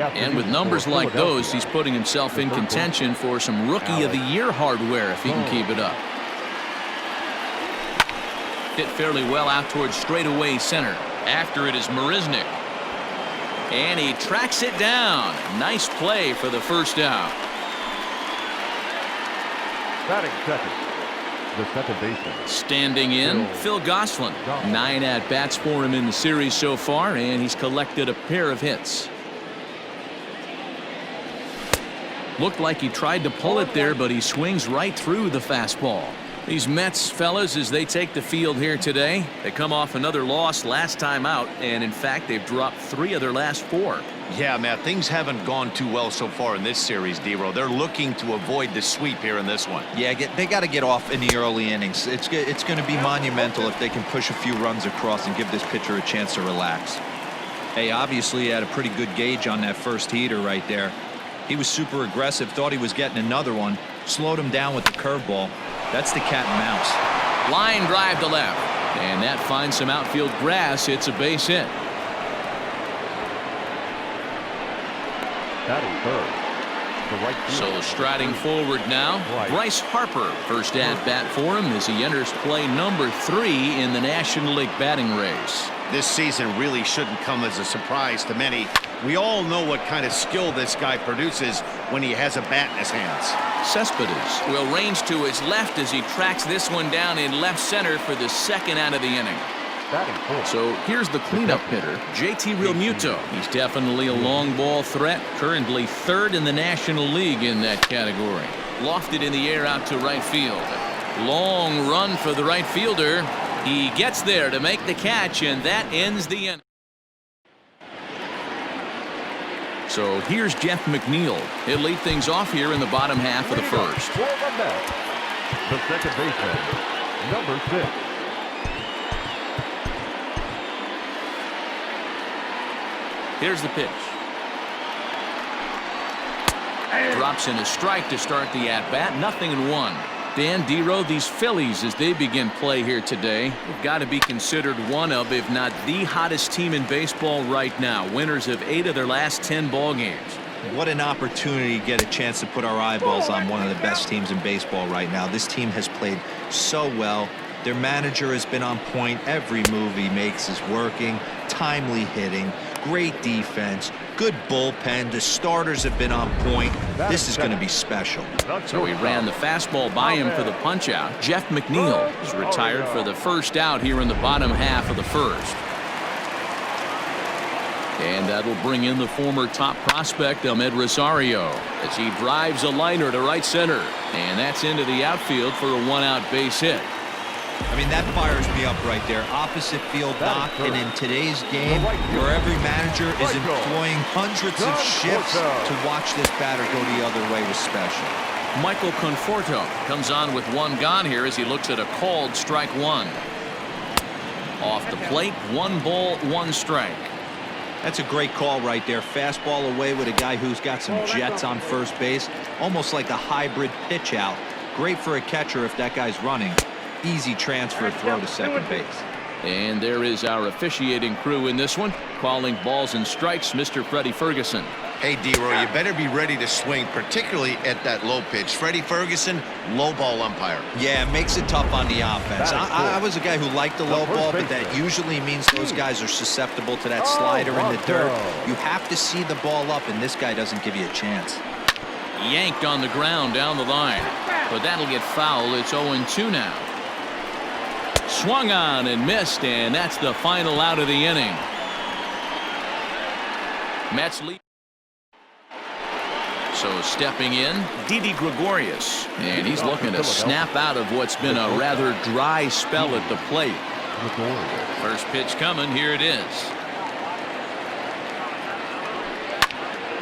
And with numbers like those, he's putting himself in contention for some Rookie of the Year hardware if he can keep it up. Hit fairly well out towards straightaway center. After it is Marisnick. And he tracks it down. Nice play for the first out. Batting second, the second baseman. Standing in, Phil Gosselin. 9 at-bats for him in the series so far, and he's collected a pair of hits. Looked like he tried to pull it there, but he swings right through the fastball. These Mets, fellas, as they take the field here today, they come off another loss last time out, and in fact, they've dropped 3 of their last 4. Yeah, Matt, things haven't gone too well so far in this series, D-Row. They're looking to avoid the sweep here in this one. Yeah, they got to get off in the early innings. It's going to be monumental if they can push a few runs across and give this pitcher a chance to relax. Hey, obviously, he had a pretty good gauge on that first heater right there. He was super aggressive, thought he was getting another one, slowed him down with the curveball. That's the cat and mouse. Line drive to left, and that finds some outfield grass. It's a base hit. So striding forward now, Bryce Harper. First at bat for him as he enters play number 3 in the National League batting race. This season really shouldn't come as a surprise to many. We all know what kind of skill this guy produces when he has a bat in his hands. Cespedes will range to his left as he tracks this one down in left center for the second out of the inning. So here's the cleanup hitter, JT Realmuto. He's definitely a long ball threat, currently 3rd in the National League in that category. Lofted in the air out to right field. Long run for the right fielder. He gets there to make the catch, and that ends the inning. So here's Jeff McNeil. He'll lead things off here in the bottom half of the first. The second baseman, number 6. Here's the pitch. Drops in a strike to start the at-bat. 0-1. Dan, D-Row, these Phillies, as they begin play here today, have got to be considered one of, if not the hottest team in baseball right now. Winners of 8 of their last 10 ball games. What an opportunity to get a chance to put our eyeballs on one of the best teams in baseball right now. This team has played so well. Their manager has been on point. Every move he makes is working. Timely hitting. Great defense. Good bullpen. The starters have been on point. This is going to be special. So he ran the fastball by him for the punch-out. Jeff McNeil is retired for the first out here in the bottom half of the first. And that'll bring in the former top prospect, Ahmed Rosario, as he drives a liner to right center. And that's into the outfield for a 1-out base hit. I mean, that fires me up right there. Opposite field knock, and in today's game, where every manager is employing hundreds of shifts to watch this batter go the other way was special. Michael Conforto comes on with 1 gone here as he looks at a called strike 1. Off the plate, 1 ball, 1 strike. That's a great call right there. Fastball away with a guy who's got some jets on first base, almost like a hybrid pitch out. Great for a catcher if that guy's running. Easy transfer throw to second base. And there is our officiating crew in this one, calling balls and strikes, Mr. Freddie Ferguson. Hey, D-Row, you better be ready to swing, particularly at that low pitch. Freddie Ferguson, low ball umpire. Yeah, it makes it tough on the offense. I was a guy who liked the low ball, but that usually means those guys are susceptible to that slider in the dirt. You have to see the ball up, and this guy doesn't give you a chance. Yanked on the ground down the line, but that'll get foul. It's 0-2 now. Swung on and missed, and that's the final out of the inning. Mets lead. So stepping in, Didi Gregorius, and he's looking to snap out of what's been a rather dry spell at the plate. First pitch coming, here it is.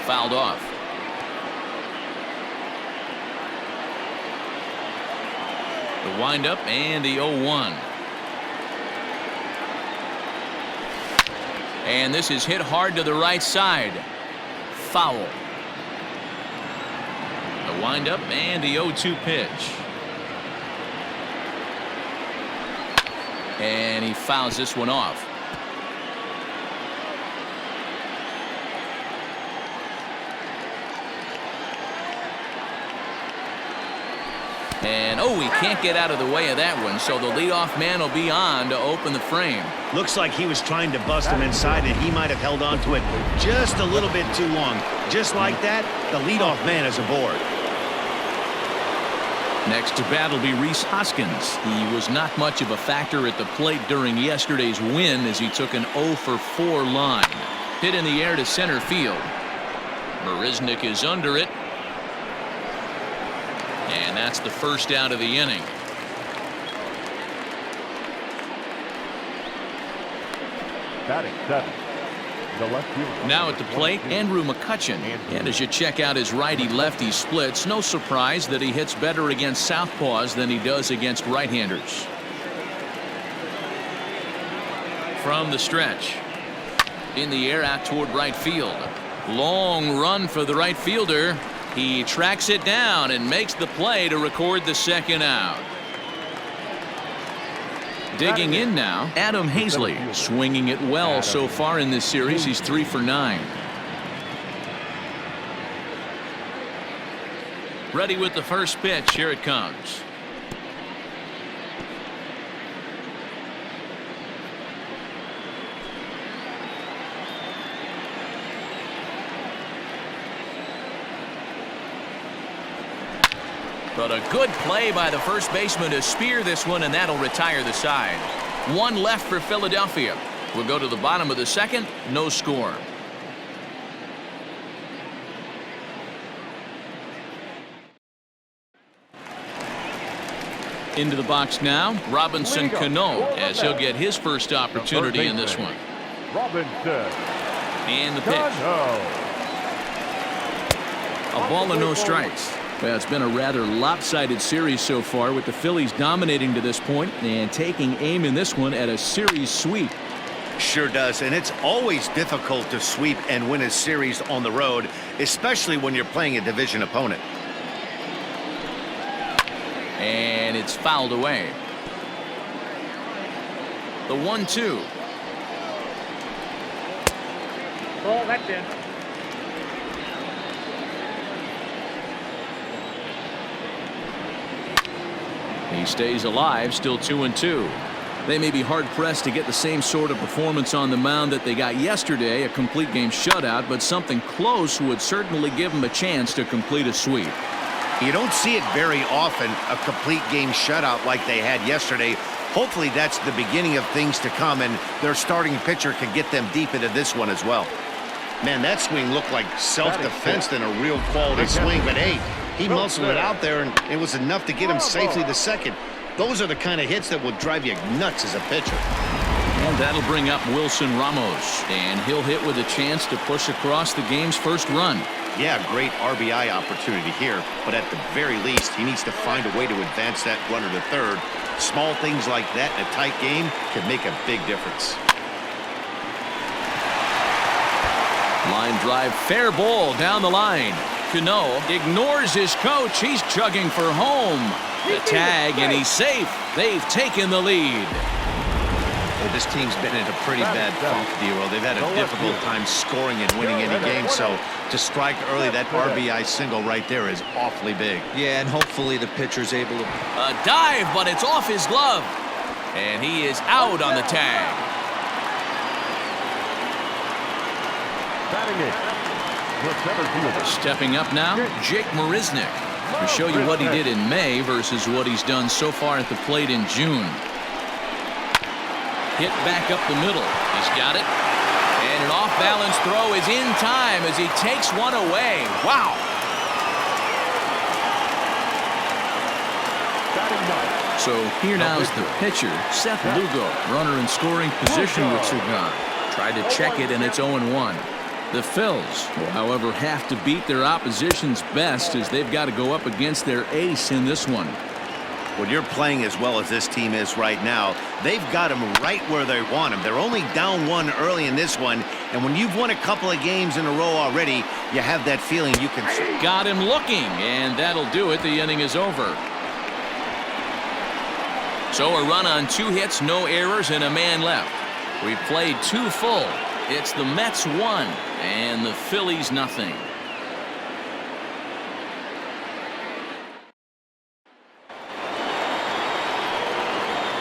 Fouled off. The windup and the 0-1. And this is hit hard to the right side. Foul. The windup and the 0-2 pitch. And he fouls this one off. And oh, he can't get out of the way of that one, so the leadoff man will be on to open the frame. Looks like he was trying to bust him inside, and he might have held on to it just a little bit too long. Just like that, the leadoff man is aboard. Next to bat will be Rhys Hoskins. He was not much of a factor at the plate during yesterday's win as he took an 0-for-4 line. Hit in the air to center field. Marisnick is under it. And that's the first out of the inning. Batting 7. The left fielder. Now at the plate, Andrew McCutchen. And as you check out his righty-lefty splits, no surprise that he hits better against southpaws than he does against right-handers. From the stretch. In the air out toward right field. Long run for the right fielder. He tracks it down and makes the play to record the second out. Digging in now, Adam Hazley, swinging it well so far in this series. He's 3 for 9. Ready with the first pitch. Here it comes. But a good play by the first baseman to spear this one, and that'll retire the side. One left for Philadelphia. We'll go to the bottom of the second. No score. Into the box now, Robinson Cano, as he'll get his first opportunity in this one. Robinson. And the pitch. A ball and no strikes. Well, it's been a rather lopsided series so far, with the Phillies dominating to this point and taking aim in this one at a series sweep. Sure does, and it's always difficult to sweep and win a series on the road, especially when you're playing a division opponent. And it's fouled away. The 1-2. Oh, that's in. He stays alive, still 2-2. They may be hard-pressed to get the same sort of performance on the mound that they got yesterday, a complete game shutout, but something close would certainly give them a chance to complete a sweep. You don't see it very often, a complete game shutout like they had yesterday. Hopefully that's the beginning of things to come, and their starting pitcher can get them deep into this one as well. Man, that swing looked like self-defense than a real quality swing, but hey, he muscled it out there, and it was enough to get him safely to second. Those are the kind of hits that will drive you nuts as a pitcher. And that'll bring up Wilson Ramos, and he'll hit with a chance to push across the game's first run. Yeah, great RBI opportunity here, but at the very least, he needs to find a way to advance that runner to third. Small things like that in a tight game can make a big difference. Line drive, fair ball down the line. Cano ignores his coach. He's chugging for home. The tag, and he's safe. They've taken the lead. Well, this team's been in a pretty bad funk, D-Roll. They've had a difficult time scoring and winning any game, so to strike early, that RBI single right there is awfully big. Yeah, and hopefully the pitcher's able to... A dive, but it's off his glove. And he is out on the tag. Batting it. Stepping up now, Jake Marisnick. To show you what he did in May versus what he's done so far at the plate in June. Hit back up the middle. He's got it. And an off-balance throw is in time as he takes one away. Wow. So here now is the pitcher, Seth Lugo, runner in scoring position with Sugan. Tried to check it, and it's 0-1. The Phils will, however, have to beat their opposition's best as they've got to go up against their ace in this one. When you're playing as well as this team is right now, they've got them right where they want them. They're only down one early in this one, and when you've won a couple of games in a row already, you have that feeling you can... Got him looking, and that'll do it. The inning is over. So a run on 2 hits, no errors, and a man left. We've played 2 full. It's the Mets 1 and the Phillies nothing.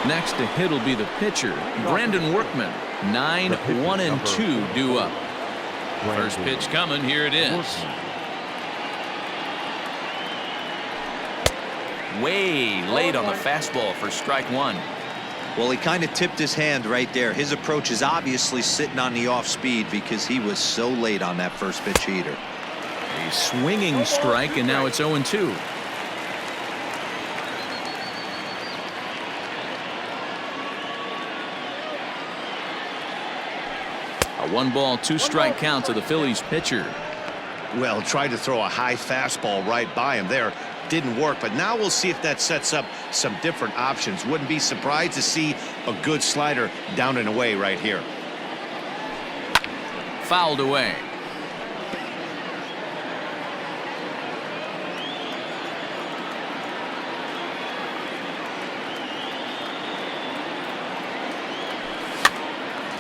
Next to hit will be the pitcher, Brandon Workman. 9-1-2 due up. First pitch coming. Here it is. Way late on the fastball for strike one. Well, he kind of tipped his hand right there. His approach is obviously sitting on the off speed because he was so late on that first pitch heater. A swinging strike, and now it's 0-2. A 1-ball, 2-strike count to the Phillies pitcher. Well, tried to throw a high fastball right by him there. Didn't work, but now we'll see if that sets up some different options. Wouldn't be surprised to see a good slider down and away right here. Fouled away.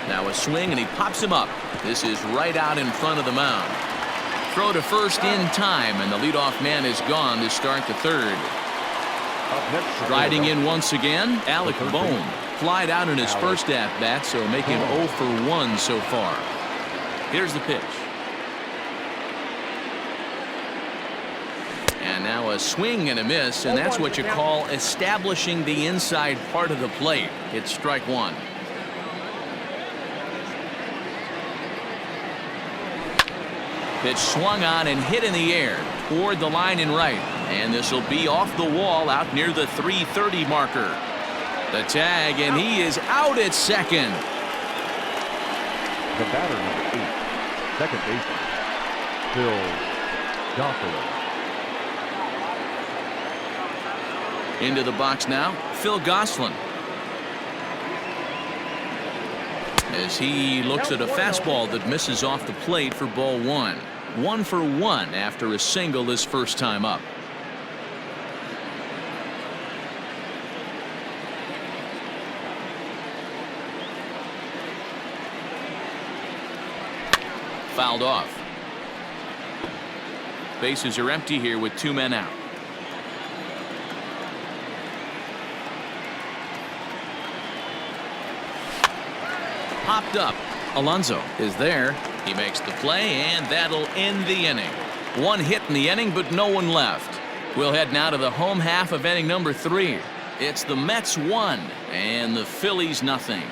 Now a swing, and he pops him up. This is right out in front of the mound. Throw to first in time, and the leadoff man is gone to start the third. Riding in once again, Alec Bohm. Flied out in his first at-bat, so making 0 for 1 so far. Here's the pitch. And now a swing and a miss, and that's what you call establishing the inside part of the plate. It's strike one. Pitch swung on and hit in the air toward the line and right, and this will be off the wall out near the 330 marker. The tag, and he is out at second. The batter, number 8, second baseman, Phil Gosselin. Into the box now, Phil Gosselin. As he looks at a fastball that misses off the plate for ball one. 1 for 1 after a single his first time up. Fouled off. Bases are empty here with 2 men out. Popped up. Alonso is there. He makes the play, and that'll end the inning. 1 hit in the inning, but no one left. We'll head now to the home half of inning number 3. It's the Mets 1 and the Phillies nothing.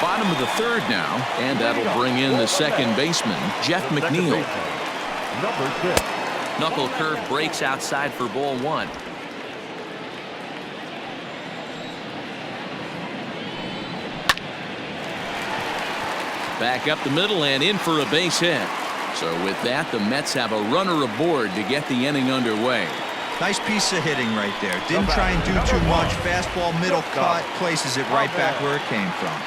Bottom of the third now, and that'll bring in the second baseman, Jeff McNeil. Number 6. Knuckle curve breaks outside for ball 1. Back up the middle and in for a base hit. So with that, the Mets have a runner aboard to get the inning underway. Nice piece of hitting right there. Didn't try and do too much. Fastball, middle cut, places it right back where it came from.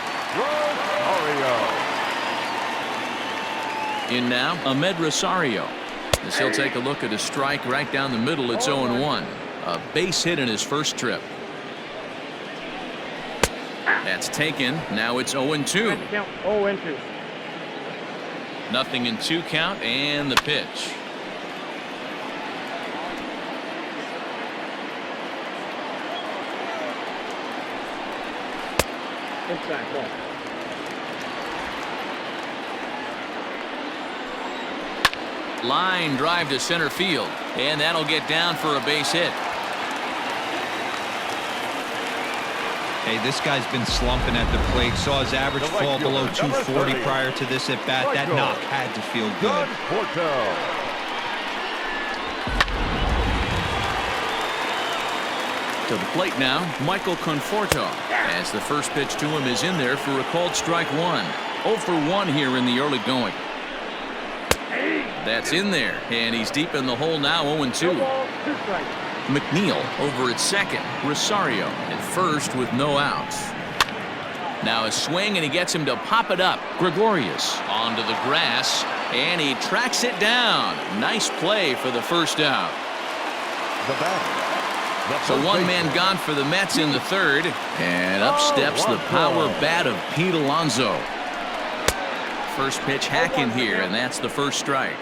In now, Ahmed Rosario. As he'll take a look at a strike right down the middle. It's 0-1. A base hit in his first trip. That's taken. Now it's 0-2. 0-2. Nothing in 2 count, and the pitch. Inside ball. Line drive to center field, and that'll get down for a base hit. Hey, this guy's been slumping at the plate. Saw his average fall below 240 prior to this at bat. That knock had to feel good. To the plate now, Michael Conforto, as the first pitch to him is in there for a called strike 1. 0 for 1 here in the early going. That's in there, and he's deep in the hole now. 0-2. McNeil over at second. Rosario at first with no outs. Now a swing, and he gets him to pop it up. Gregorius onto the grass, and he tracks it down. Nice play for the first out. So 1 man gone for the Mets in the third, and up steps the power bat of Pete Alonso. First pitch hacking here, and that's the first strike.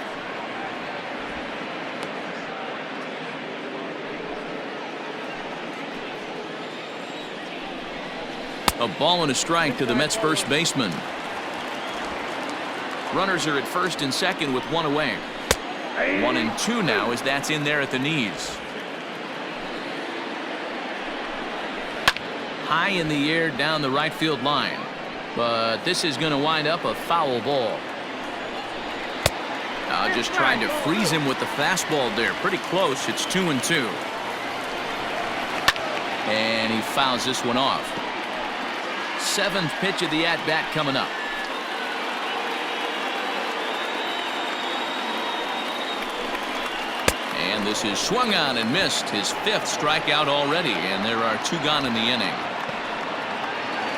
A ball and a strike to the Mets first baseman. Runners are at first and second with one away. 1-2 now as that's in there at the knees. High in the air down the right field line. But this is going to wind up a foul ball. Just trying to freeze him with the fastball there. Pretty close. It's 2-2. And he fouls this one off. 7th pitch of the at-bat coming up. And this is swung on and missed. His 5th strikeout already. And there are 2 gone in the inning.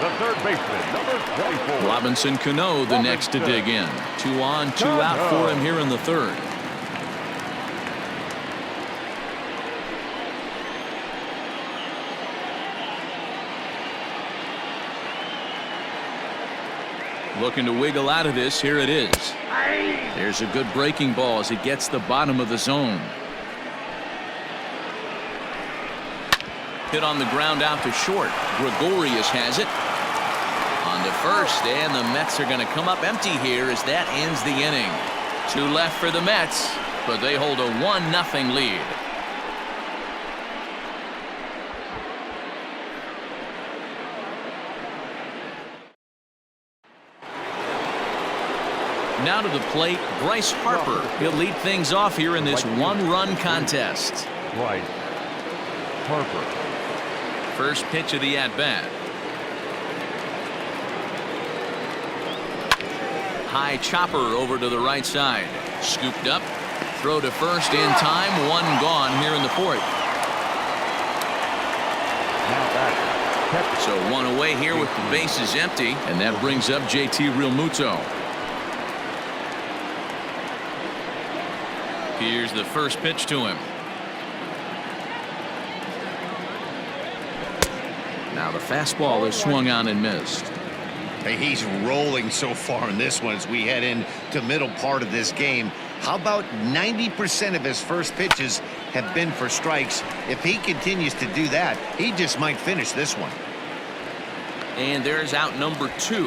The third baseman, number 24. Robinson Cano the next to dig in. 2 on, 2 out for him here in the 3rd. Looking to wiggle out of this. Here it is. There's a good breaking ball as it gets the bottom of the zone. Hit on the ground out to short. Gregorius has it. On to first, and the Mets are going to come up empty here as that ends the inning. 2 left for the Mets, but they hold a 1-0 lead. Now to the plate, Bryce Harper. He'll lead things off here in this 1-run contest. Bryce Harper. First pitch of the at-bat. High chopper over to the right side. Scooped up. Throw to first in time. 1 gone here in the 4th. So 1 away here with the bases empty. And that brings up JT Realmuto. Here's the first pitch to him. Now the fastball is swung on and missed. Hey, he's rolling so far in this one as we head into middle part of this game. How about 90% of his first pitches have been for strikes? If he continues to do that, he just might finish this one. And there's out number 2.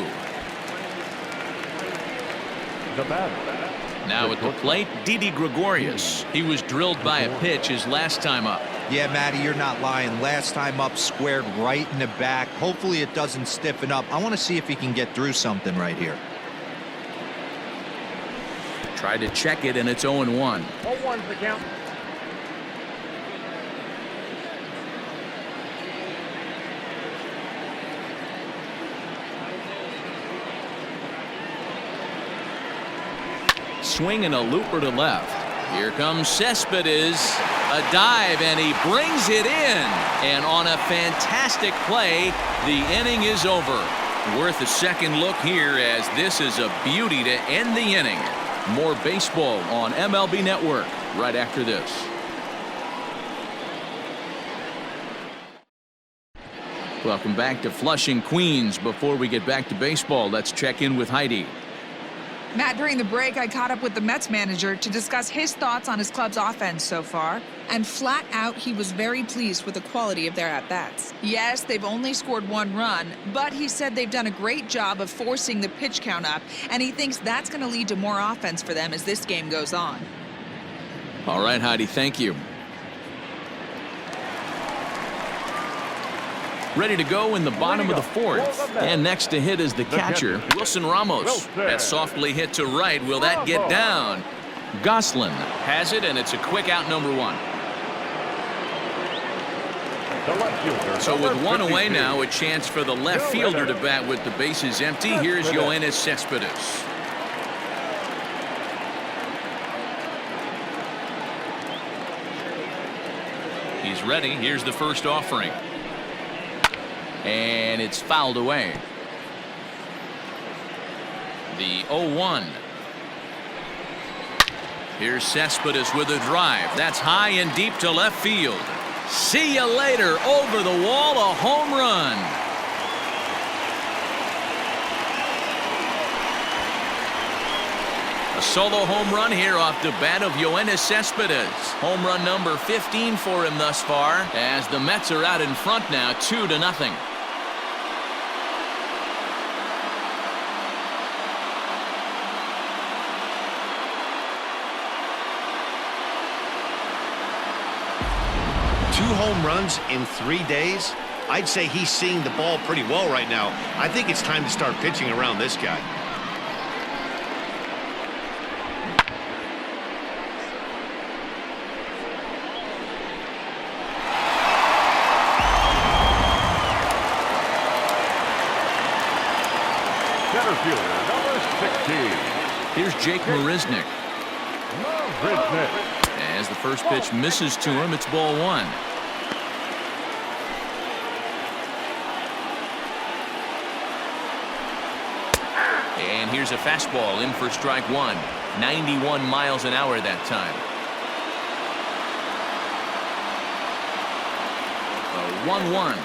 The batter. Now at the plate, Didi Gregorius. He was drilled by a pitch his last time up. Yeah, Matty, you're not lying. Last time up, squared right in the back. Hopefully it doesn't stiffen up. I want to see if he can get through something right here. Tried to check it, and it's 0-1. 0-1's the count. Swinging a looper to left. Here comes Cespedes. A dive, and he brings it in. And on a fantastic play, the inning is over. Worth a second look here, as this is a beauty to end the inning. More baseball on MLB Network right after this. Welcome back to Flushing, Queens. Before we get back to baseball, let's check in with Heidi. Matt, during the break, I caught up with the Mets manager to discuss his thoughts on his club's offense so far. And flat out, he was very pleased with the quality of their at-bats. Yes, they've only scored 1 run, but he said they've done a great job of forcing the pitch count up, and he thinks that's going to lead to more offense for them as this game goes on. All right, Heidi, thank you. Ready to go in the bottom of the 4th. And next to hit is the catcher, Wilson Ramos. That softly hit to right. Will that get down? Goslin has it, and it's a quick out, number 1. So with 1 away now, a chance for the left fielder to bat with the bases empty. Here's Yoenis Cespedes. He's ready. Here's the first offering. And it's fouled away. The 0-1. Here's Cespedes with a drive. That's high and deep to left field. See you later. Over the wall, a home run. A solo home run here off the bat of Yoenis Cespedes. Home run number 15 for him thus far, as the Mets are out in front now, 2-0. 2 home runs in 3 days? I'd say he's seeing the ball pretty well right now. I think it's time to start pitching around this guy. Center fielder, number 16. Here's Jake Marisnick. As the first pitch misses to him, it's ball 1. And here's a fastball in for strike 1. 91 miles an hour that time. A 1-1.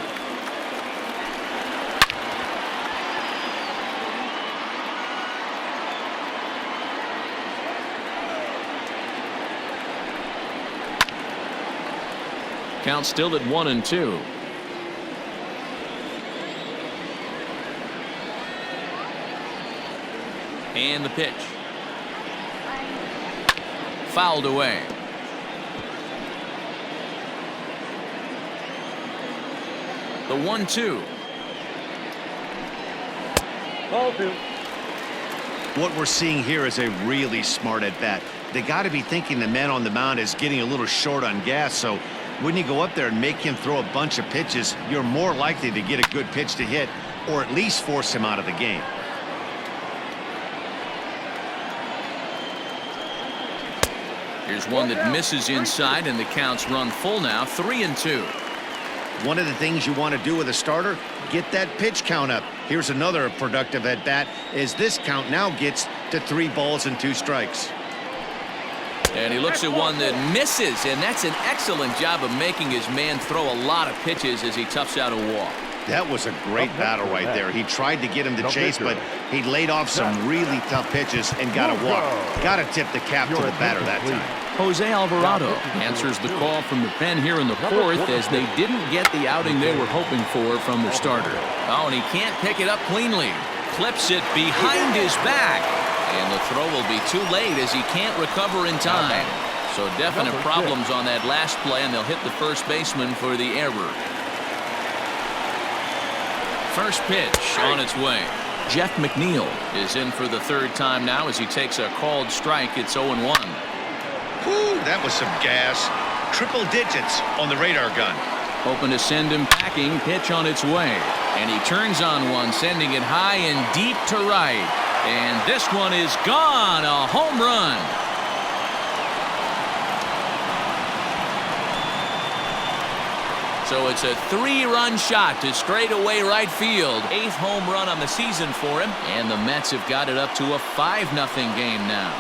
Count still at 1-2. And the pitch. Fouled away. The 1-2. Ball 2. What we're seeing here is a really smart at bat. They got to be thinking the man on the mound is getting a little short on gas, so when you go up there and make him throw a bunch of pitches, you're more likely to get a good pitch to hit or at least force him out of the game. Here's one that misses inside, and the count's run full now. 3-2. One of the things you want to do with a starter, get that pitch count up. Here's another productive at bat as this count now gets to 3 balls and 2 strikes. And he looks at one that misses, and that's an excellent job of making his man throw a lot of pitches as he toughs out a walk. That was a great battle right there. He tried to get him to chase, but he laid off some really tough pitches and got a walk. Got to tip the cap to the batter that time. Jose Alvarado answers the call from the pen here in the 4th as they didn't get the outing they were hoping for from their starter. Oh, and he can't pick it up cleanly. Clips it behind his back. And the throw will be too late as he can't recover in time. So definite problems on that last play, and they'll hit the first baseman for the error. First pitch on its way. Jeff McNeil is in for the 3rd time now as he takes a called strike. It's 0-1. Whew, that was some gas. Triple digits on the radar gun. Hoping to send him packing. Pitch on its way. And he turns on one, sending it high and deep to right. And this one is gone. A home run. So it's a 3-run shot to straightaway right field. 8th home run on the season for him. And the Mets have got it up to a 5-0 game now.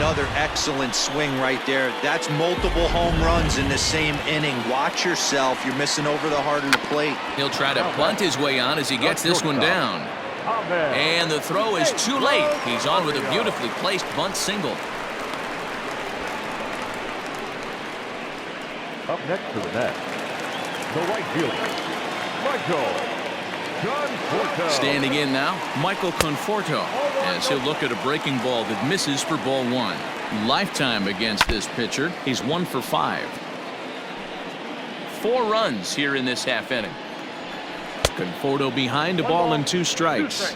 Another excellent swing right there. That's multiple home runs in the same inning. Watch yourself. You're missing over the heart of the plate. He'll try to bunt his way on as he gets this one down. And the throw is too late. He's on with a beautifully placed bunt single. Up next to the net, the right fielder, Michael Conforto. Standing in now, Michael Conforto, as he'll look at a breaking ball that misses for ball 1. Lifetime against this pitcher. He's 1 for 5. 4 runs here in this half inning. Conforto behind a ball and 2 strikes.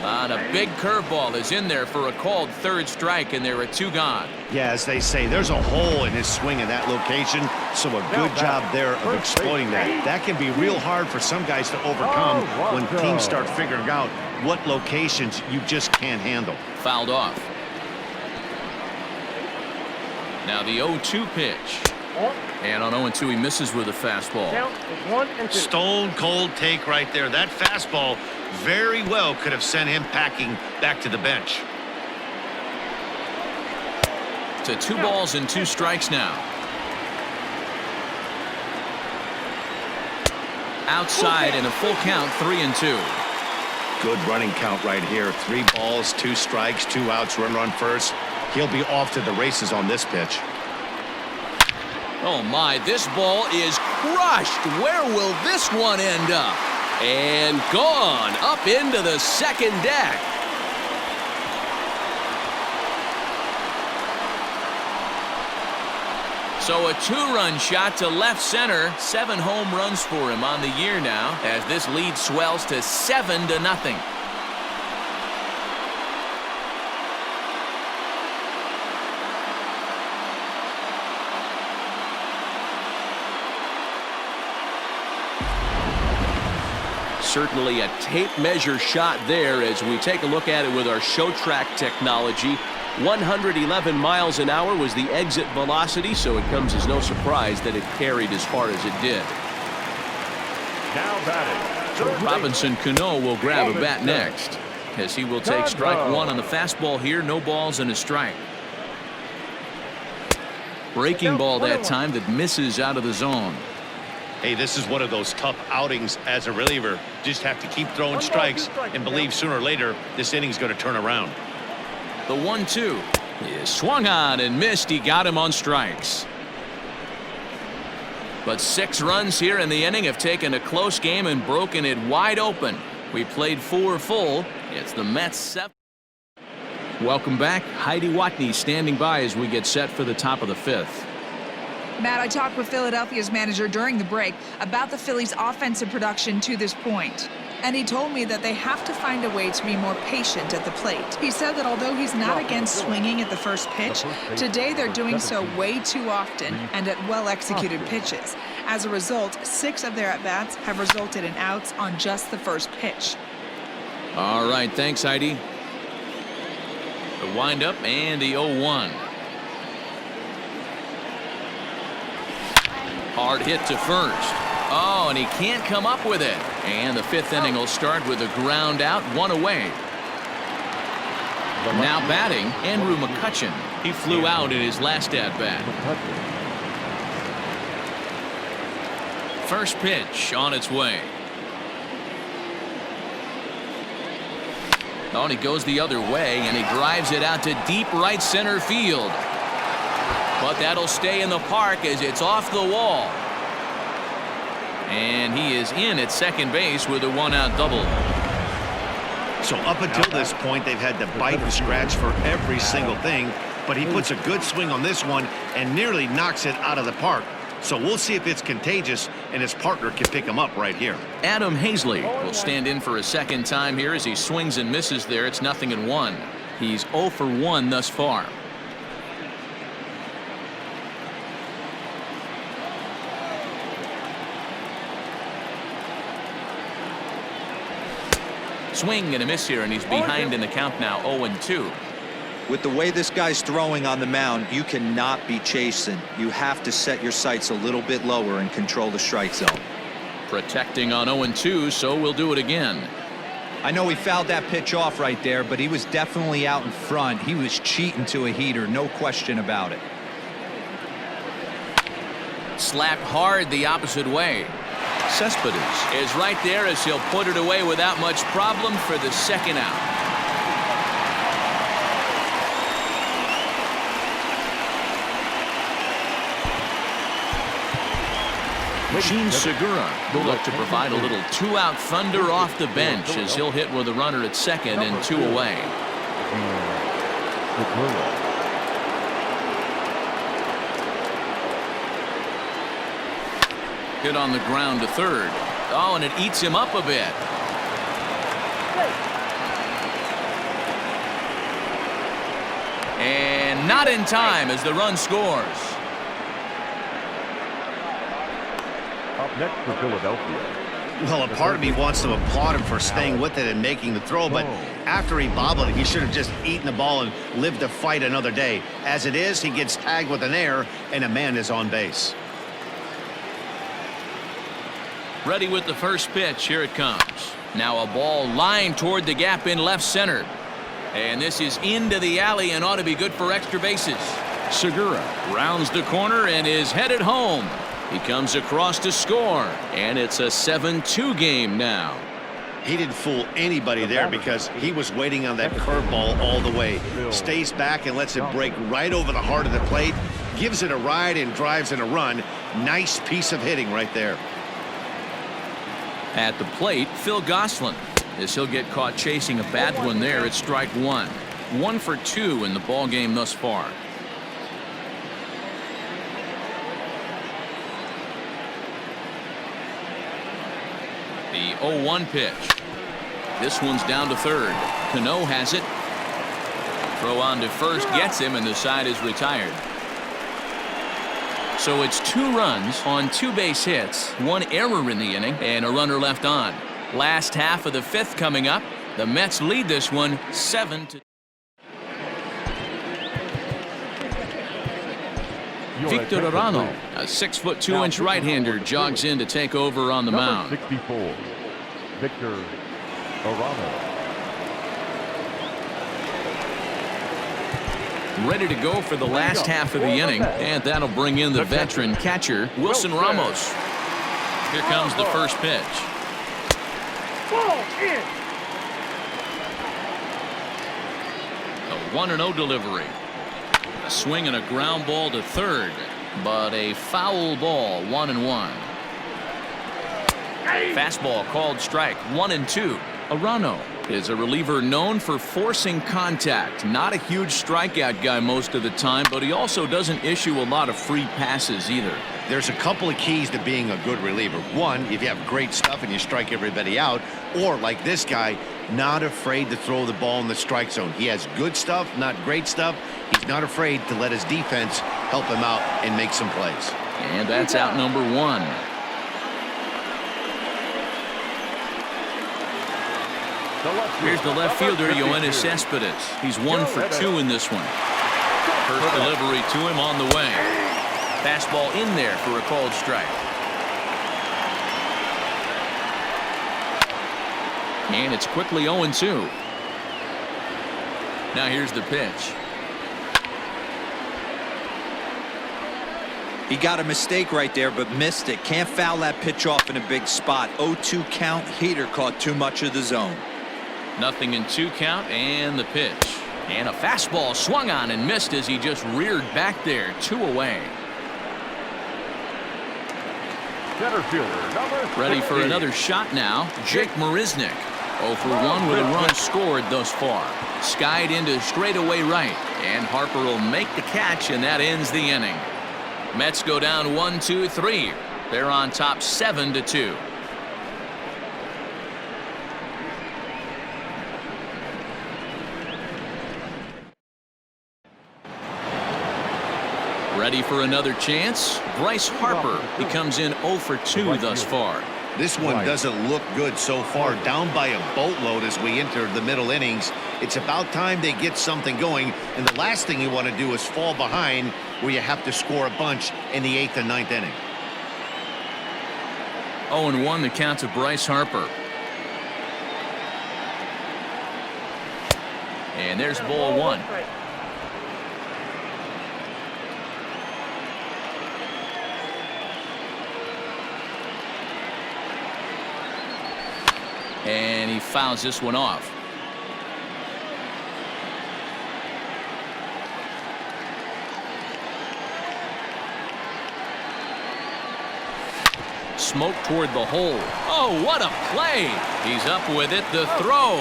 And a big curveball is in there for a called 3rd strike, and there are 2 gone. Yeah, as they say, there's a hole in his swing in that location, so a good job there of exploiting that. That can be real hard for some guys to overcome when teams start figuring out what locations you just can't handle. Fouled off. Now the 0-2 pitch. And on 0-2 he misses with a fastball. Count is 1-2. Stone cold take right there. That fastball very well could have sent him packing back to the bench. To 2 balls and 2 strikes now. Outside and a full count, 3-2. Good running count right here. 3 balls, 2 strikes, 2 outs, run first. He'll be off to the races on this pitch. Oh my, this ball is crushed. Where will this one end up? And gone up into the second deck. So a 2-run shot to left center. 7 home runs for him on the year now as this lead swells to 7-0. Certainly a tape measure shot there as we take a look at it with our show track technology. 111 miles an hour was the exit velocity, so it comes as no surprise that it carried as far as it did. Now batting. So Robinson Cano will grab a bat next, as he will take strike 1 on the fastball here. No balls and a strike. Breaking ball that time that misses out of the zone. Hey, this is one of those tough outings as a reliever. Just have to keep throwing strikes and believe sooner or later this inning's going to turn around. The 1-2 is swung on and missed. He got him on strikes. But 6 runs here in the inning have taken a close game and broken it wide open. We played 4 full. It's the Mets 7. Welcome back. Heidi Watney standing by as we get set for the top of the 5th. Matt, I talked with Philadelphia's manager during the break about the Phillies' offensive production to this point. And he told me that they have to find a way to be more patient at the plate. He said that although he's not against swinging at the first pitch, today they're doing so way too often and at well-executed pitches. As a result, 6 of their at-bats have resulted in outs on just the first pitch. All right, thanks, Heidi. The windup and the 0-1. Hard hit to first. Oh, and he can't come up with it. And the 5th inning will start with a ground out, 1 away. Now batting, Andrew McCutchen. He flew out in his last at-bat. First pitch on its way. Oh, and he goes the other way, and he drives it out to deep right center field. But that'll stay in the park as it's off the wall. And he is in at second base with a 1-out double. So up until this point, they've had to bite and scratch for every single thing, but he puts a good swing on this one and nearly knocks it out of the park. So we'll see if it's contagious and his partner can pick him up right here. Adam Hazley will stand in for a second time here as he swings and misses there. It's 0-1. He's 0 for 1 thus far. Swing and a miss here, and he's behind in the count now, 0-2. With the way this guy's throwing on the mound, you cannot be chasing. You have to set your sights a little bit lower and control the strike zone. Protecting on 0-2, so we'll do it again. I know he fouled that pitch off right there, but he was definitely out in front. He was cheating to a heater, no question about it. Slapped hard the opposite way. Cespedes is right there as he'll put it away without much problem for the 2nd out. Gene Segura will look to provide a little 2-out thunder off the bench as he'll hit with a runner at second and 2 away. Hit on the ground to third. Oh, and it eats him up a bit. And not in time as the run scores. Up next for Philadelphia. Well, a part of me wants to applaud him for staying with it and making the throw, but after he bobbled it, he should have just eaten the ball and lived to fight another day. As it is, he gets tagged with an error, and a man is on base. Ready with the first pitch. Here it comes. Now a ball lined toward the gap in left center. And this is into the alley and ought to be good for extra bases. Segura rounds the corner and is headed home. He comes across to score, and it's a 7-2 game now. He didn't fool anybody there because he was waiting on that curveball all the way. Stays back and lets it break right over the heart of the plate. Gives it a ride and drives in a run. Nice piece of hitting right there. At the plate, Phil Gosselin. As he'll get caught chasing a bad one there, it's strike one. 1 for 2 in the ball game thus far. The 0-1 pitch. This one's down to third. Cano has it. Throw on to first gets him, and the side is retired. So it's 2 runs on 2 base hits, 1 error in the inning, and a runner left on. Last half of the 5th coming up. The Mets lead this one 7-2. Victor Arano, a 6'2" right-hander, jogs in to take over on the mound. 64, Victor Arano. Ready to go for the last half of the inning, and that'll bring in the veteran catcher, Wilson Ramos. Here comes the first pitch. A 1-0 delivery. A swing and a ground ball to third, but a foul ball, 1-1. Fastball called strike, 1-2. Arano is a reliever known for forcing contact. Not a huge strikeout guy most of the time, but he also doesn't issue a lot of free passes either. There's a couple of keys to being a good reliever. One, if you have great stuff and you strike everybody out, or like this guy, not afraid to throw the ball in the strike zone. He has good stuff, not great stuff. He's not afraid to let his defense help him out and make some plays. And that's out number 1. Here's the left fielder, Yoenis Cespedes. He's 1 for 2 in this one. First delivery to him on the way. Fastball in there for a called strike. And it's quickly 0-2. Now here's the pitch. He got a mistake right there, but missed it. Can't foul that pitch off in a big spot. 0-2 count. Heater caught too much of the zone. 0-2 count, and the pitch. And a fastball swung on and missed as he just reared back there. 2 away. Center fielder, number Ready for 60. another shot now. Jake Marisnick. 0 for 1 with a run scored thus far. Skied into straightaway right, and Harper will make the catch, and that ends the inning. Mets go down 1-2-3. They're on top 7-2. Ready for another chance? Bryce Harper. He comes in 0 for 2 thus far. This one doesn't look good so far. Down by a boatload as we enter the middle innings. It's about time they get something going, and the last thing you want to do is fall behind where you have to score a bunch in the 8th and 9th inning. 0-1 the count to Bryce Harper. And there's ball 1. And he fouls this one off. Smoke toward the hole. Oh, what a play! He's up with it. The throw.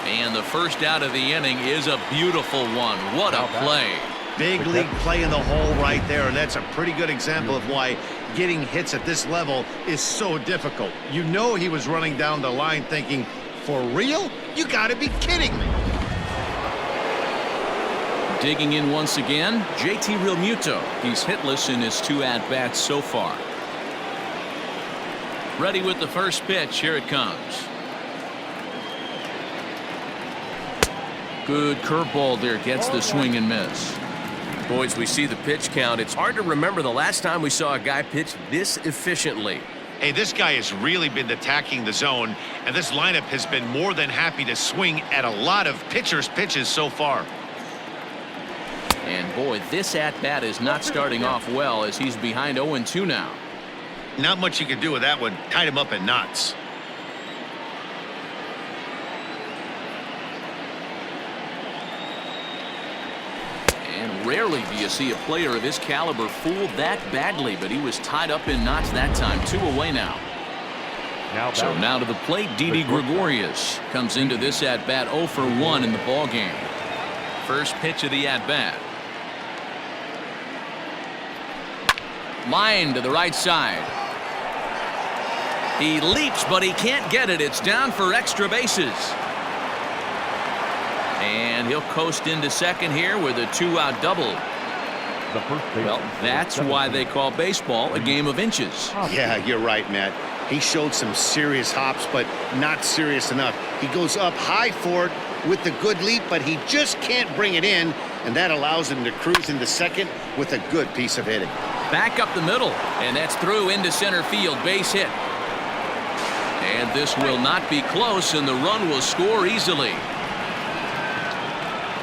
And the first out of the inning is a beautiful one. What a play. Big league play in the hole right there, and that's a pretty good example of why getting hits at this level is so difficult. You know he was running down the line thinking, for real? You gotta be kidding me. Digging in once again, JT Realmuto. He's hitless in his 2 at-bats so far. Ready with the first pitch. Here it comes. Good curveball there. Gets the swing and miss. Boys, we see the pitch count. It's hard to remember the last time we saw a guy pitch this efficiently. Hey, this guy has really been attacking the zone, and this lineup has been more than happy to swing at a lot of pitchers' pitches so far. And boy, this at-bat is not starting off well as he's behind 0-2 now. Not much you can do with that one. Tied him up in knots. Rarely do you see a player of his caliber fooled that badly, but he was tied up in knots that time. 2 away now. So now to the plate, Didi Gregorius comes into this at-bat 0 for 1 in the ballgame. First pitch of the at-bat. Line to the right side. He leaps, but he can't get it. It's down for extra bases. And he'll coast into second here with a 2-out double. Well, that's why they call baseball a game of inches. Yeah, you're right, Matt. He showed some serious hops, but not serious enough. He goes up high for it with the good leap, but he just can't bring it in, and that allows him to cruise into second with a good piece of hitting. Back up the middle, and that's through into center field. Base hit. And this will not be close, and the run will score easily.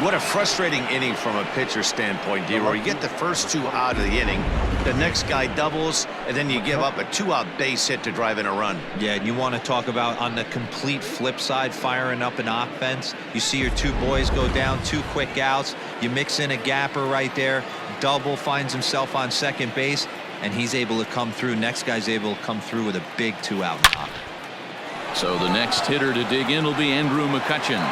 What a frustrating inning from a pitcher standpoint, D-Roy. You get the first 2 out of the inning, the next guy doubles, and then you give up a 2-out base hit to drive in a run. Yeah, and you want to talk about on the complete flip side, firing up an offense. You see your 2 boys go down, 2 quick outs. You mix in a gapper right there. Double, finds himself on second base, and he's able to come through. Next guy's able to come through with a big 2-out knock. So the next hitter to dig in will be Andrew McCutchen.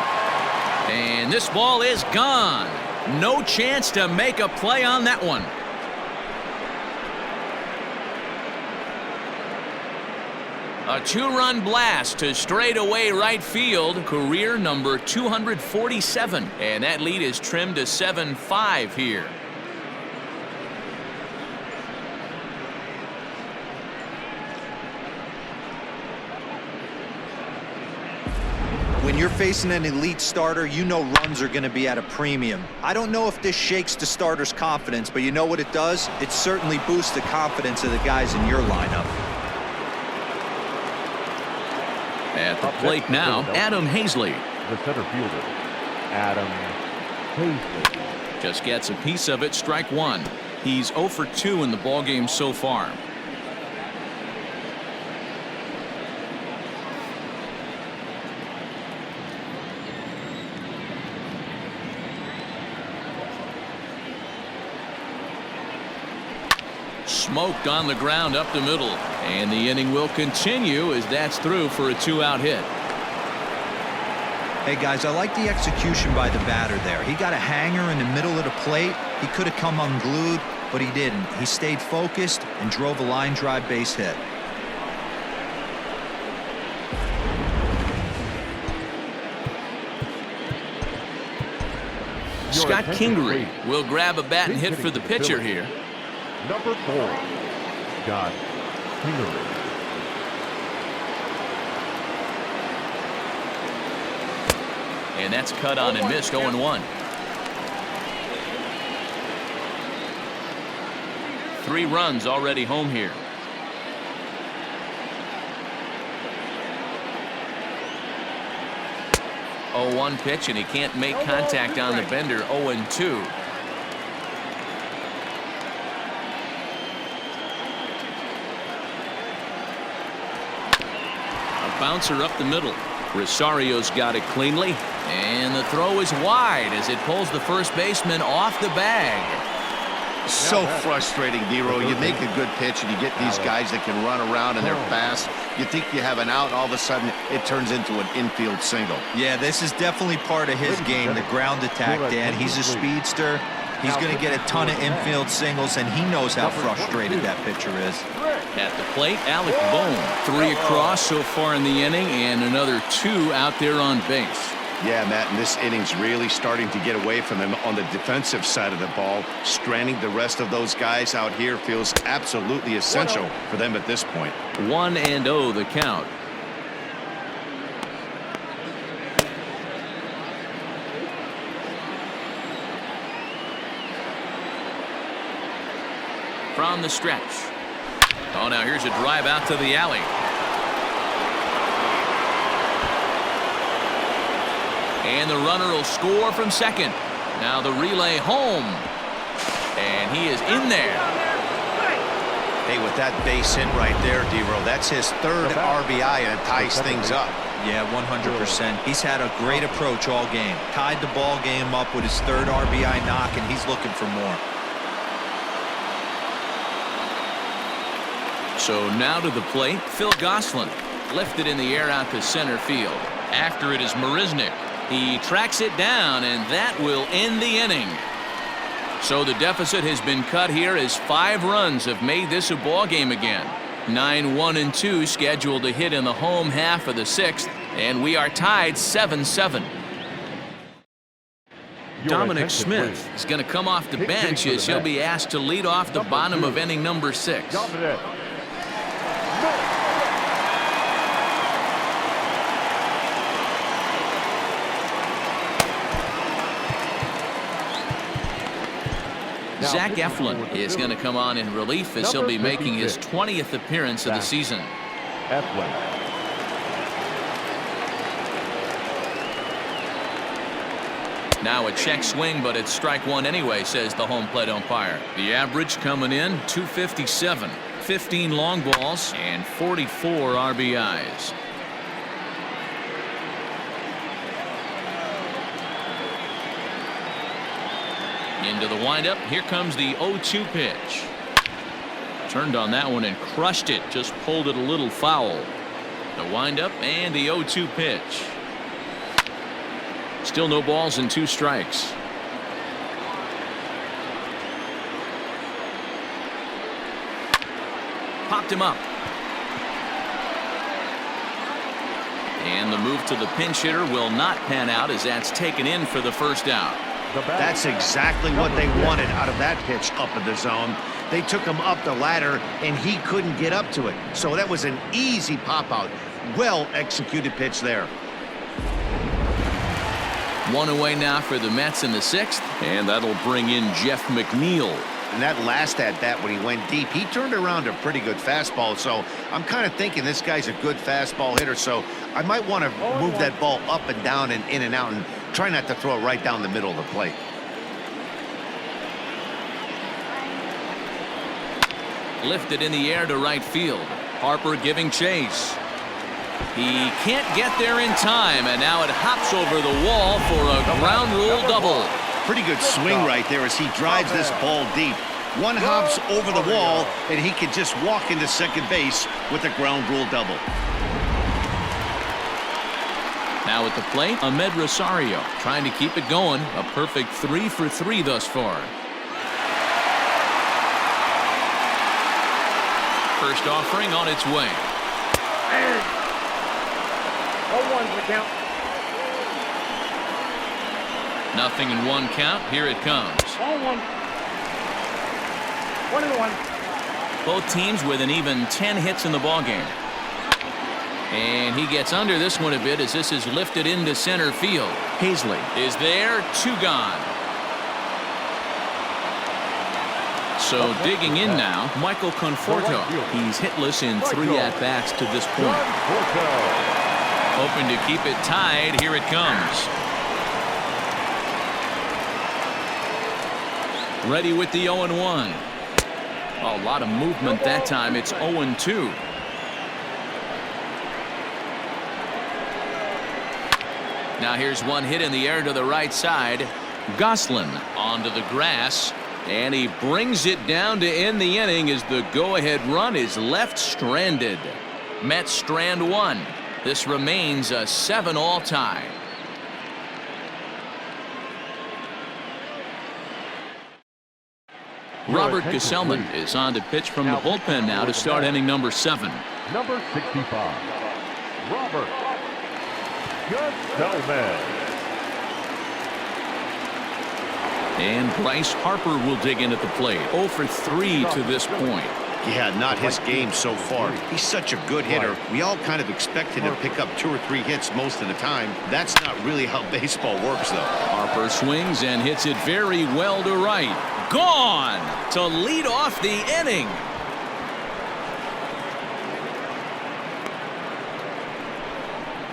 And this ball is gone. No chance to make a play on that one. A 2-run blast to straightaway right field. Career number 247. And that lead is trimmed to 7-5 here. When you're facing an elite starter, you know runs are going to be at a premium. I don't know if this shakes the starter's confidence, but you know what it does? It certainly boosts the confidence of the guys in your lineup. At the plate now, Adam Hazley. The center fielder, Adam Hazley. Just gets a piece of it, strike 1. He's 0 for 2 in the ballgame so far. Smoked on the ground up the middle, and the inning will continue as that's through for a 2-out hit. Hey guys, I like the execution by the batter there. He got a hanger in the middle of the plate. He could have come unglued, but he didn't. He stayed focused and drove a line drive base hit. Scott Kingery will grab a bat and hit for the pitcher here. Number 4, Scott Kingery. And that's cut on and missed. 0-1. 3 runs already home here. Oh, 1 pitch, and he can't make contact on the bender. 0-2. A bouncer up the middle. Rosario's got it cleanly, and the throw is wide as it pulls the first baseman off the bag. So frustrating, D-Roy. You make a good pitch and you get these guys that can run around and they're fast. You think you have an out, all of a sudden it turns into an infield single. Yeah, this is definitely part of his game, the ground attack, Dan. He's a speedster. He's going to get a ton of infield singles, and he knows how frustrated that pitcher is. At the plate, Alec Bohm. 3 across so far in the inning, and another 2 out there on base. Yeah, Matt, and this inning's really starting to get away from him on the defensive side of the ball. Stranding the rest of those guys out here feels absolutely essential for them at this point. 1-0 the count. From the stretch. Oh, now here's a drive out to the alley. And the runner will score from second. Now the relay home. And he is in there. Hey, with that base hit right there, D-Roy, that's his 3rd RBI, and it ties things up. Yeah, 100%. He's had a great approach all game. Tied the ball game up with his third RBI knock, and he's looking for more. So now to the plate, Phil Gosselin. Lifted in the air out to center field. After it is Marisnick. He tracks it down, and that will end the inning. So the deficit has been cut here as 5 runs have made this a ball game again. 9-1-2 scheduled to hit in the home half of the 6th, and we are tied 7-7. Dominic Smith is going to come off the bench as he'll be asked to lead off the bottom of inning number 6. Dominic. Zach Eflin is going to come on in relief as he'll be making his 20th appearance of the season. Eflin. Now a check swing, but it's strike 1 anyway, says the home plate umpire. The average coming in 257, 15 long balls, and 44 RBIs. Into the windup. Here comes the 0-2 pitch. Turned on that one and crushed it. Just pulled it a little foul. The windup and the 0-2 pitch. Still no balls and 2 strikes. Popped him up. And the move to the pinch hitter will not pan out as that's taken in for the first out. That's exactly what they wanted out of that pitch up in the zone. They took him up the ladder, and he couldn't get up to it. So that was an easy pop-out. Well-executed pitch there. 1 away now for the Mets in the 6th, and that'll bring in Jeff McNeil. And that last at-bat when he went deep, he turned around a pretty good fastball. So I'm kind of thinking this guy's a good fastball hitter. So I might want to move that ball up and down and in and out and try not to throw it right down the middle of the plate. Lifted in the air to right field. Harper giving chase. He can't get there in time, and now it hops over the wall for a ground rule double. Pretty good swing right there as he drives this ball deep. One hops over the wall, and he can just walk into second base with a ground rule double. Now at the plate, Ahmed Rosario trying to keep it going. A perfect 3 for 3 thus far. First offering on its way. 0-1 the count. Nothing in 1 count. Here it comes. 0-1. 1-1. Both teams with an even 10 hits in the ballgame. And he gets under this one a bit as this is lifted into center field. Hazley is there. 2 gone. So digging in now, Michael Conforto. He's hitless in 3 at-bats to this point. Hoping to keep it tied. Here it comes. Ready with the 0-1. A lot of movement that time. It's 0-2. Now here's one hit in the air to the right side. Gosselin onto the grass, and he brings it down to end the inning as the go-ahead run is left stranded. Mets strand 1. This remains a 7-all tie. Robert Gesellman is on to pitch from the bullpen now to start inning number 7. Number 65, Robert Gesellman. And Bryce Harper will dig in at the plate. 0 for 3 to this point. Yeah, not his game so far. He's such a good hitter. We all kind of expect him to pick up 2 or 3 hits most of the time. That's not really how baseball works, though. Harper swings and hits it very well to right. Gone to lead off the inning.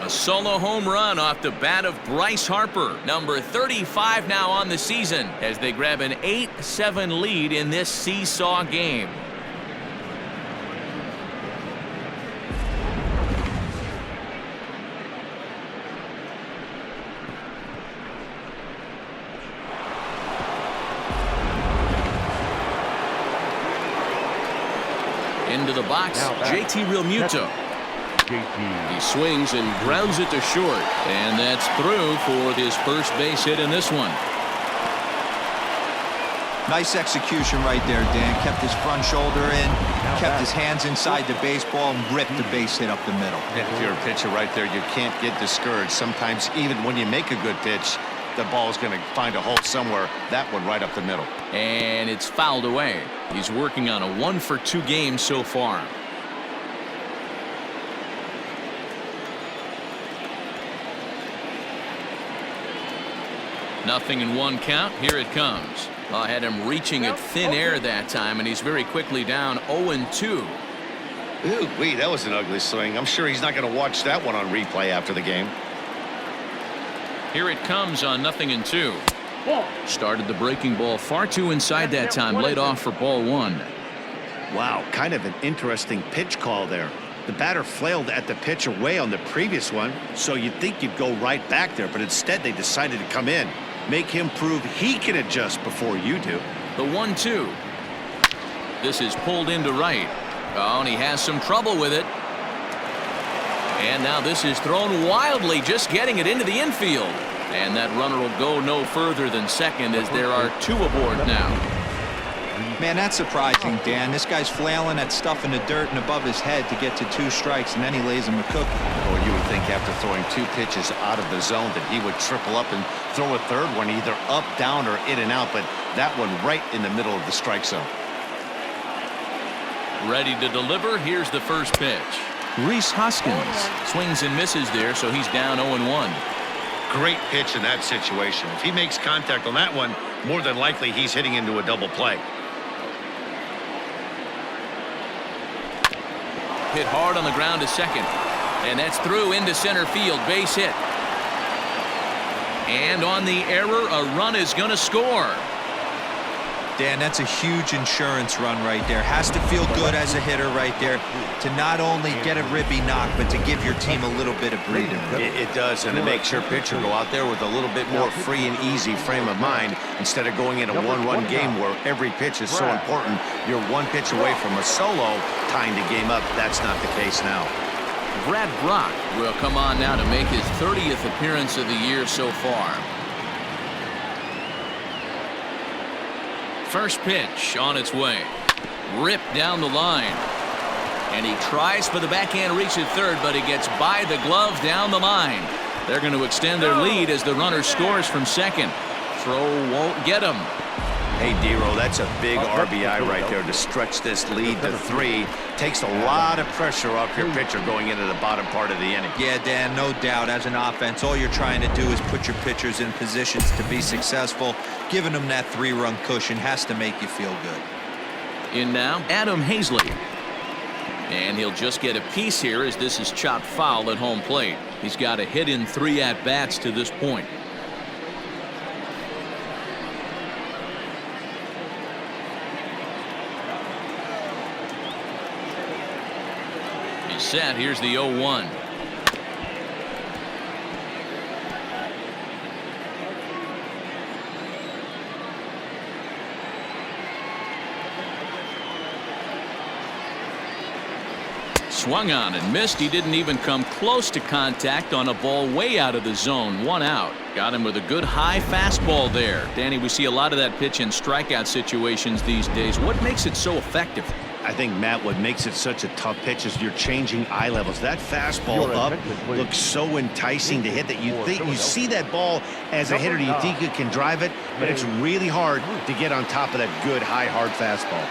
A solo home run off the bat of Bryce Harper, number 35 now on the season, as they grab an 8-7 lead in this seesaw game. Into the box, Now back. JT Realmuto. JT. He swings and grounds it to short. And that's through for his first base hit in this one. Nice execution right there, Dan. Kept his front shoulder in, kept his hands inside the baseball, and ripped the base hit up the middle. And if you're a pitcher right there, you can't get discouraged. Sometimes even when you make a good pitch, the ball is going to find a hole somewhere. That one right up the middle. And it's fouled away. He's working on a 1-for-2 game so far. Nothing in one count. Here it comes. I had him reaching at thin air that time, and he's very quickly down 0-2. Ooh, wee, that was an ugly swing. I'm sure he's not going to watch that one on replay after the game. Here it comes on 0-2. Started the breaking ball far too inside that time. Laid off for ball 1. Wow, kind of an interesting pitch call there. The batter flailed at the pitch away on the previous one, so you'd think you'd go right back there, but instead they decided to come in. Make him prove he can adjust before you do. The 1-2. This is pulled into right. Oh, and he has some trouble with it. And now this is thrown wildly, just getting it into the infield. And that runner will go no further than second as there are 2 aboard now. Man, that's surprising, Dan. This guy's flailing at stuff in the dirt and above his head to get to 2 strikes, and then he lays him a cookie. Or you would think after throwing 2 pitches out of the zone that he would triple up and throw a third one either up, down, or in and out, but that one right in the middle of the strike zone. Ready to deliver. Here's the first pitch. Rhys Hoskins swings and misses there, so he's down 0-1. Great pitch in that situation. If he makes contact on that one, more than likely he's hitting into a double play. Hit hard on the ground to second. And that's through into center field. Base hit. And on the error, a run is going to score. Dan, that's a huge insurance run right there. Has to feel good as a hitter right there to not only get a ribby knock, but to give your team a little bit of breathing room. It does, and it makes your pitcher go out there with a little bit more free and easy frame of mind instead of going in a one-run game where every pitch is so important. You're 1 pitch away from a solo tying the game up. That's not the case now. Brad Brock will come on now to make his 30th appearance of the year so far. First pitch on its way. Ripped down the line. And he tries for the backhand reach at third, but he gets by the glove down the line. They're going to extend their lead as the runner scores from second. Throw won't get him. Hey, Dero, that's a big RBI right there to stretch this lead to 3. Takes a lot of pressure off your pitcher going into the bottom part of the inning. Yeah, Dan, no doubt. As an offense, all you're trying to do is put your pitchers in positions to be successful. Giving them that 3-run cushion has to make you feel good. In now, Adam Hazley. And he'll just get a piece here as this is chopped foul at home plate. He's got a hit in 3 at-bats to this point. He's set. Here's the 0-1. Swung on and missed. He didn't even come close to contact on a ball way out of the zone. 1 out. Got him with a good high fastball there. Danny, we see a lot of that pitch in strikeout situations these days. What makes it so effective? I think, Matt, what makes it such a tough pitch is you're changing eye levels. That fastball up looks so enticing to hit that you think you see that ball as a hitter, you think you can drive it, but it's really hard to get on top of that good high hard fastball.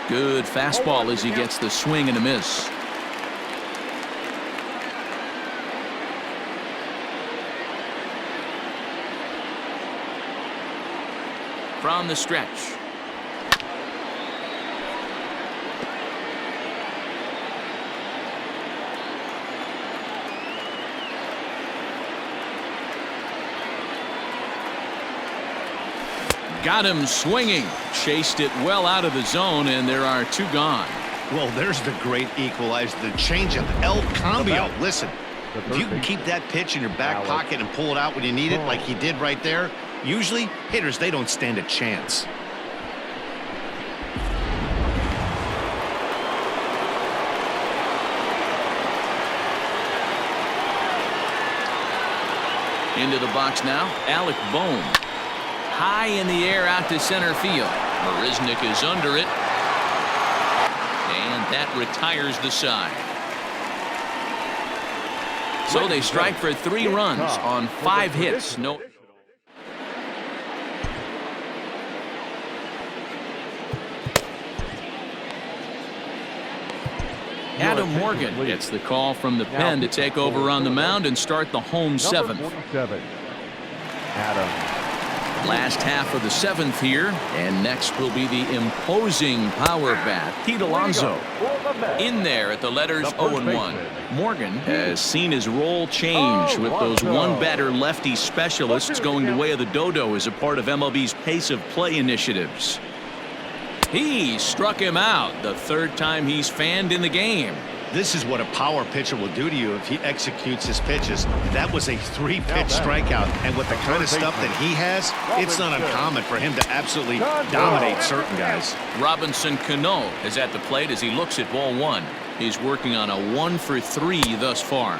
Good fastball as he gets the swing and a miss. From the stretch. Got him swinging. Chased it well out of the zone, and there are 2 gone. Well, there's the great equalizer, the changeup, El Cambio. Listen, if you can keep that pitch in your back pocket and pull it out when you need it like he did right there, usually hitters, they don't stand a chance. Into the box now, Alec Bohm. High in the air out to center field. Marisnick is under it. And that retires the side. So they strike for 3 runs on 5 hits. No. Adam Morgan gets the call from the pen to take over on the mound and start the home 7th. Adam. Last half of the 7th here, and next will be the imposing power bat, Pete Alonso. In there at the letters 0-1. Morgan has seen his role change with those one-batter lefty specialists going the way of the dodo as a part of MLB's pace of play initiatives. He struck him out the 3rd time he's fanned in the game. This is what a power pitcher will do to you if he executes his pitches. That was a 3-pitch strikeout, and with the kind of stuff that he has, it's not uncommon for him to absolutely dominate certain guys. Robinson Cano is at the plate as he looks at ball 1. He's working on a 1-for-3 thus far.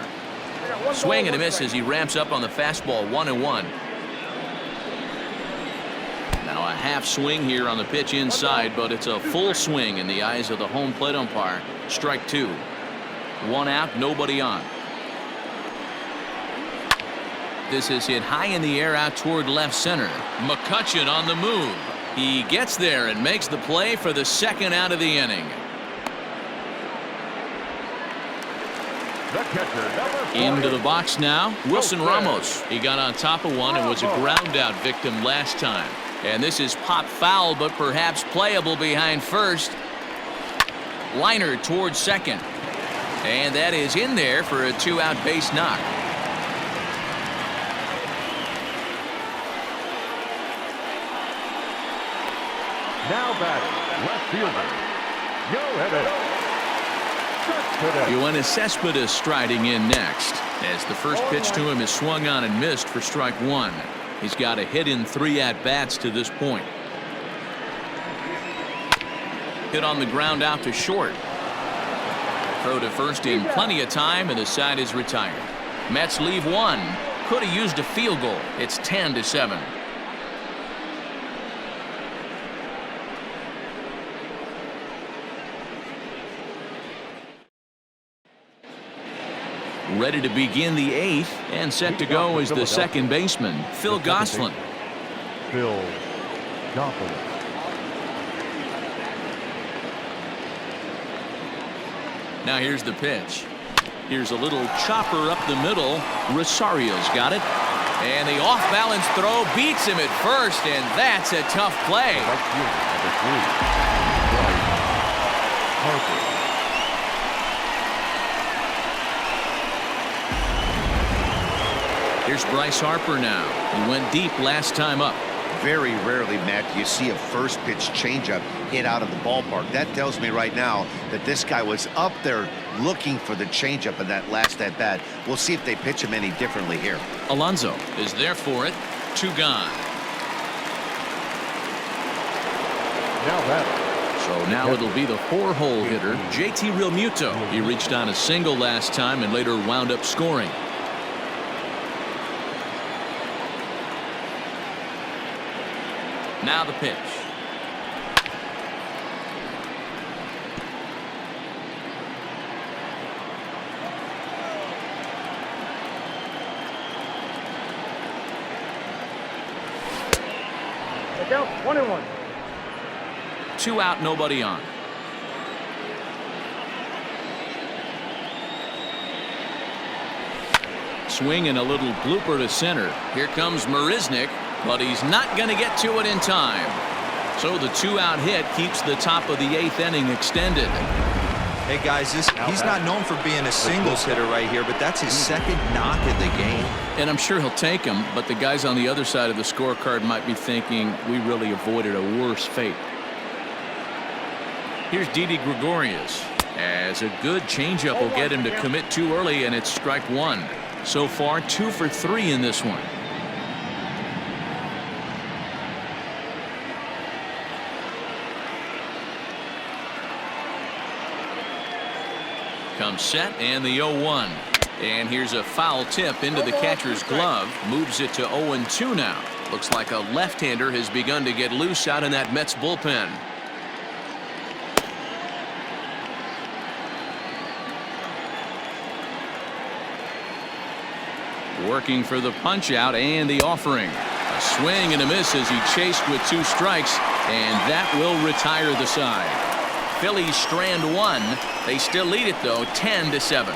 Swing and a miss as he ramps up on the fastball. 1-1. Now a half swing here on the pitch inside, but it's a full swing in the eyes of the home plate umpire. Strike 2. 1 out, nobody on. This is hit high in the air out toward left center. McCutchen on the move. He gets there and makes the play for the 2nd out of the inning. Into the box now, Wilson Ramos. He got on top of one and was a ground out victim last time. And this is pop foul, but perhaps playable behind first. Liner towards second. And that is in there for a 2-out base knock. Now batting, left fielder, Yoenis Cespedes striding in next, as the first pitch to him is swung on and missed for strike 1. He's got a hit in 3 at-bats to this point. Hit on the ground out to short. Throw to first in plenty of time, and the side is retired. Mets leave 1. Could have used a field goal. It's 10-7. Ready to begin the 8th, and set to go is the second baseman, Phil Gosselin. Phil Gosselin. Now here's the pitch. Here's a little chopper up the middle. Rosario's got it. And the off-balance throw beats him at first, and that's a tough play. Here's Bryce Harper now. He went deep last time up. Very rarely, Matt, do you see a first pitch changeup hit out of the ballpark. That tells me right now that this guy was up there looking for the changeup in that last at bat. We'll see if they pitch him any differently here. Alonso is there for it. 2 gone. So now it'll be the 4-hole hitter, JT Realmuto. He reached on a single last time and later wound up scoring. Now the pitch. Count 1-1. 2 out, nobody on. Swing and a little blooper to center. Here comes Marisnick, but he's not going to get to it in time. So the 2-out hit keeps the top of the 8th inning extended. Hey guys, he's not known for being a singles hitter right here, but that's his 2nd knock of the game. And I'm sure he'll take him, but the guys on the other side of the scorecard might be thinking we really avoided a worse fate. Here's Didi Gregorius, as a good changeup will get him to commit too early, and it's strike 1. So far 2 for 3 in this one. Comes set, and the 0-1. And here's a foul tip into the catcher's glove. Moves it to 0-2 now. Looks like a left-hander has begun to get loose out in that Mets bullpen. Working for the punch out and the offering. A swing and a miss as he chased with 2 strikes, and that will retire the side. Phillies strand 1. They still lead it though 10-7.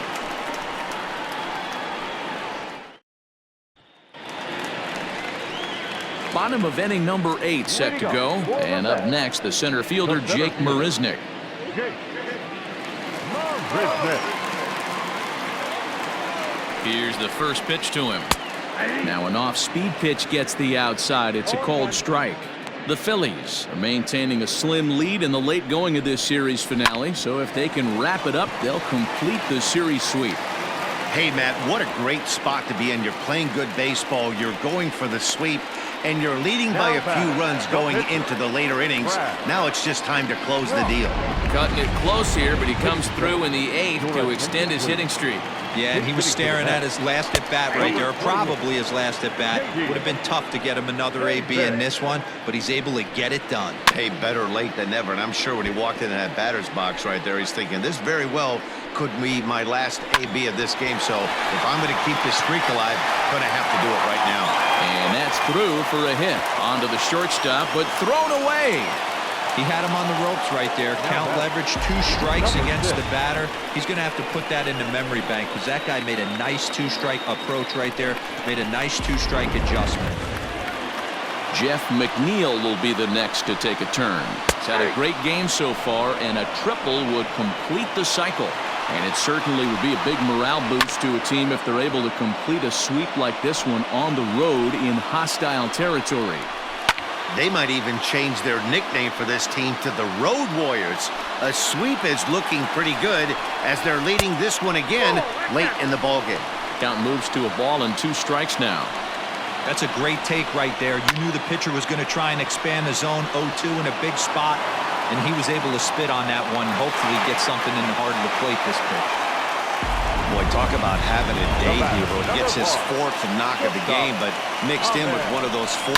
Bottom of inning number 8 set to go, and up next the center fielder Jake Marisnick. Here's the first pitch to him. Now an off-speed pitch gets the outside. It's a called strike. The Phillies are maintaining a slim lead in the late going of this series finale, so if they can wrap it up, they'll complete the series sweep. Hey, Matt, what a great spot to be in. You're playing good baseball. You're going for the sweep, and you're leading by a few runs going into the later innings. Now it's just time to close the deal. Cutting it close here, but he comes through in the 8th to extend his hitting streak. Yeah, and he was staring at his last at-bat right there, probably his last at-bat. Would have been tough to get him another AB in this one, but he's able to get it done. Hey, better late than never, and I'm sure when he walked into that batter's box right there, he's thinking, this very well could be my last AB of this game, so if I'm going to keep this streak alive, I'm going to have to do it right now. And that's through for a hit. Onto the shortstop, but thrown away. He had him on the ropes right there. Count leverage, 2 strikes against the batter. He's going to have to put that in the memory bank because that guy made a nice 2-strike approach right there. Made a nice 2-strike adjustment. Jeff McNeil will be the next to take a turn. He's had a great game so far, and a triple would complete the cycle. And it certainly would be a big morale boost to a team if they're able to complete a sweep like this one on the road in hostile territory. They might even change their nickname for this team to the Road Warriors. A sweep is looking pretty good as they're leading this one again late in the ballgame. Count moves to a ball and 2 strikes now. That's a great take right there. You knew the pitcher was going to try and expand the zone 0-2 in a big spot, and he was able to spit on that one. Hopefully get something in the heart of the plate this pitch. Boy, talk about having a day hero. He gets his 4th knock of the game, but mixed in with one of those 4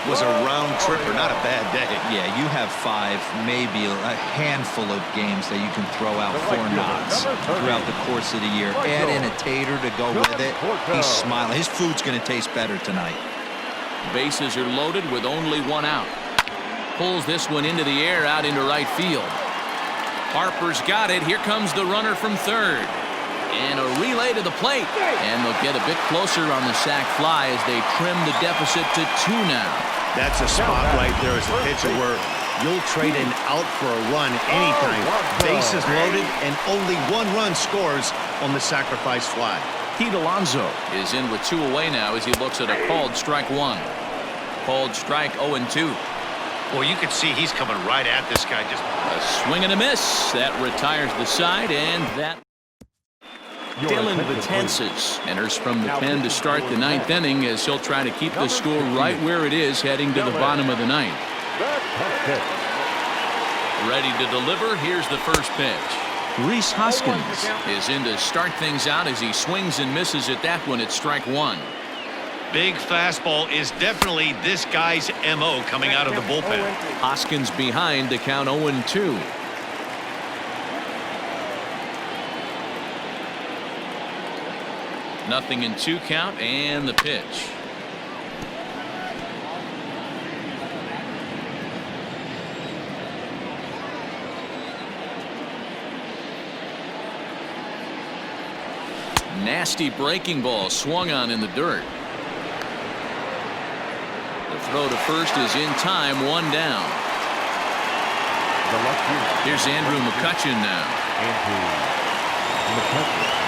was a round tripper. Not a bad day. Yeah, you have 5, maybe a handful of games that you can throw out 4 knocks throughout the course of the year. Add in a tater to go with it. He's smiling. His food's going to taste better tonight. Bases are loaded with only 1 out. Pulls this one into the air out into right field. Harper's got it. Here comes the runner from third. And a relay to the plate. And they'll get a bit closer on the sac fly as they trim the deficit to 2 now. That's a spot right there as a pitcher where you'll trade an out for a run anytime. Bases loaded and only 1 run scores on the sacrifice fly. Pete Alonso is in with 2 away now as he looks at a called strike 1. Called strike 0-2. Well, you can see he's coming right at this guy. Just a swing and a miss. That retires the side, and that Dylan Betances enters from the pen to start the 9th inning as he'll try to keep the score right where it is heading to the bottom of the 9th. Ready to deliver. Here's the first pitch. Rhys Hoskins is in to start things out as he swings and misses at that one at strike 1. Big fastball is definitely this guy's MO coming out of the bullpen. Hoskins behind the count 0-2. Nothing in 2 count and the pitch. Nasty breaking ball swung on in the dirt. The throw to first is in time, 1 down. Here's Andrew McCutchen now. Andrew McCutchen.